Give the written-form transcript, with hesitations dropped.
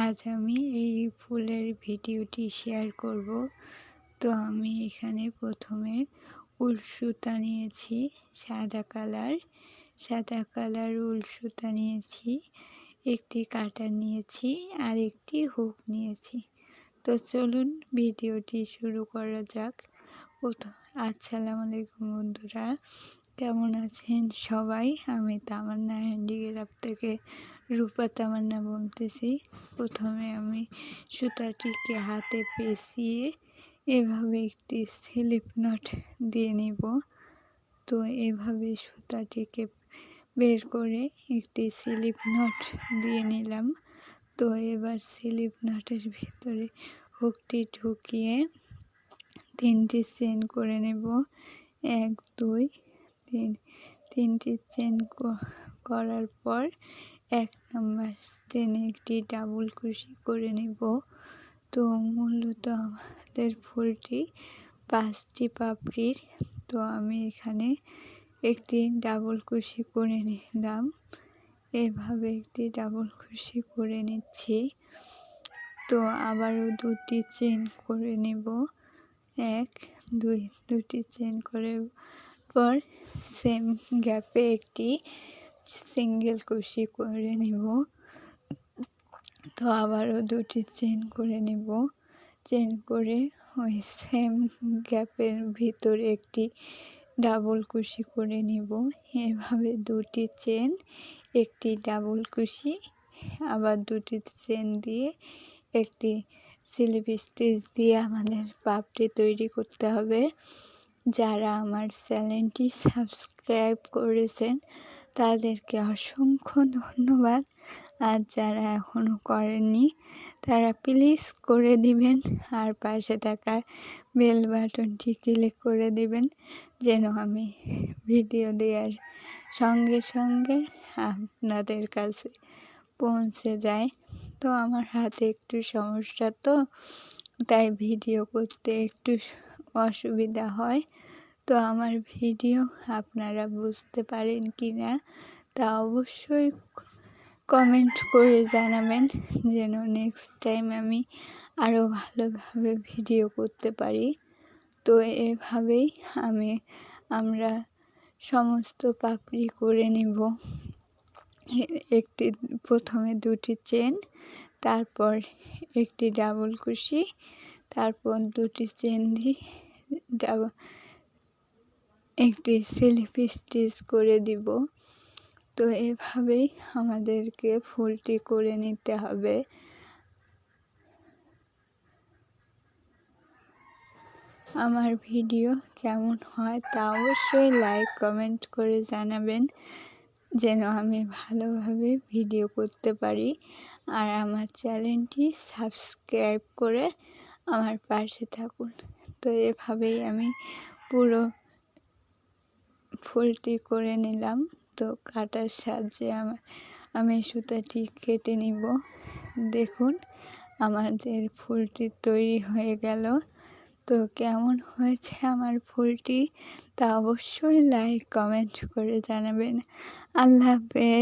আজ আমি এই ফুলের ভিডিওটি শেয়ার করব। তো আমি এখানে প্রথমে উল সুতা নিয়েছি, সাদা কালার উল সুতা নিয়েছি, একটি কাটার নিয়েছি আর একটি হুক নিয়েছি। তো চলুন ভিডিওটি শুরু করা যাক। আসসালামু আলাইকুম বন্ধুরা, কেমন আছেন সবাই? আমি তামান্না হ্যান্ডিক্রাফট থেকে রূপা তামান্না বলতেছি। প্রথমে আমি সুতাটিকে হাতে পেঁচিয়ে এভাবে একটি স্লিপ নট দিয়ে নিব। তো এভাবে সুতাটিকে বের করে একটি স্লিপ নট দিয়ে নিলাম। তো এবার স্লিপ নটের ভিতরে হুকটি ঢুকিয়ে 3টি চেন করে নেব। 1 2 3, 3টি চেন করার পর 1 নম্বর চেনে একটি ডাবল কুশি করে নেব। তো মূলত আমাদের ফুলটি 5টি পাপড়ির। তো আমি এখানে একটি ডাবল কুশি করে নিলাম। এভাবে একটি ডাবল কুশি করে নিচ্ছি। তো আবারও 2টি চেন করে নেব। 1 2, 2টি চেন করার পর সেম গ্যাপে একটি সিঙ্গেল কুশি করে নেব। তো আবারও 2টি চেন করে নেব। চেন করে ওই সেম গ্যাপের ভিতরে একটি ডাবল কুশি করে নেব। এভাবে 2টি চেন, একটি ডাবল কুশি, আবার 2টি চেন দিয়ে একটি স্লিপ স্টিচ দিয়ে আমাদের পাপড়ি তৈরি করতে হবে। যারা আমার চ্যানেলটি সাবস্ক্রাইব করেছেন তাদেরকে অসংখ্য ধন্যবাদ। আর যারা এখনও করেননি তারা প্লিজ করে দিবেন, আর পাশে থাকা বেল বাটনটি ক্লিক করে দিবেন যেন আমি ভিডিও দেওয়ার সঙ্গে সঙ্গে আপনাদের কাছে পৌঁছে যায়। তো আমার হাতে একটু সমস্যা, তো তাই ভিডিও করতে একটু অসুবিধা হয়। তো আমার ভিডিও আপনারা বুঝতে পারেন কি না তা অবশ্যই কমেন্ট করে জানাবেন, যেন নেক্সট টাইম আমি আরও ভালোভাবে ভিডিও করতে পারি। তো এভাবেই আমরা সমস্ত পাপড়ি করে নেব। প্রথমে 2টি চেন, তারপর একটি ডাবল কুশি, তারপর 2টি চেন দিয়ে একটি স্লিপ স্টিচ করে দিব। তো এভাবেই আমাদেরকে ফুলটি করে নিতে হবে। আমার ভিডিও কেমন হয় তা অবশ্যই লাইক কমেন্ট করে জানাবেন, যেন আমি ভালোভাবে ভিডিও করতে পারি। আর আমার চ্যানেলটি সাবস্ক্রাইব করে আমার পাশে থাকুন। তো এভাবেই আমি পুরো ফুলটি করে নিলাম। তো কাটার সাহায্যে আমি সুতাটি কেটে নিব। দেখুন আমাদের ফুলটি তৈরি হয়ে গেল। তো কেমন হয়েছে আমার ফুলটি তা অবশ্যই লাইক কমেন্ট করে জানাবেন। আল্লাহ হাফেজ।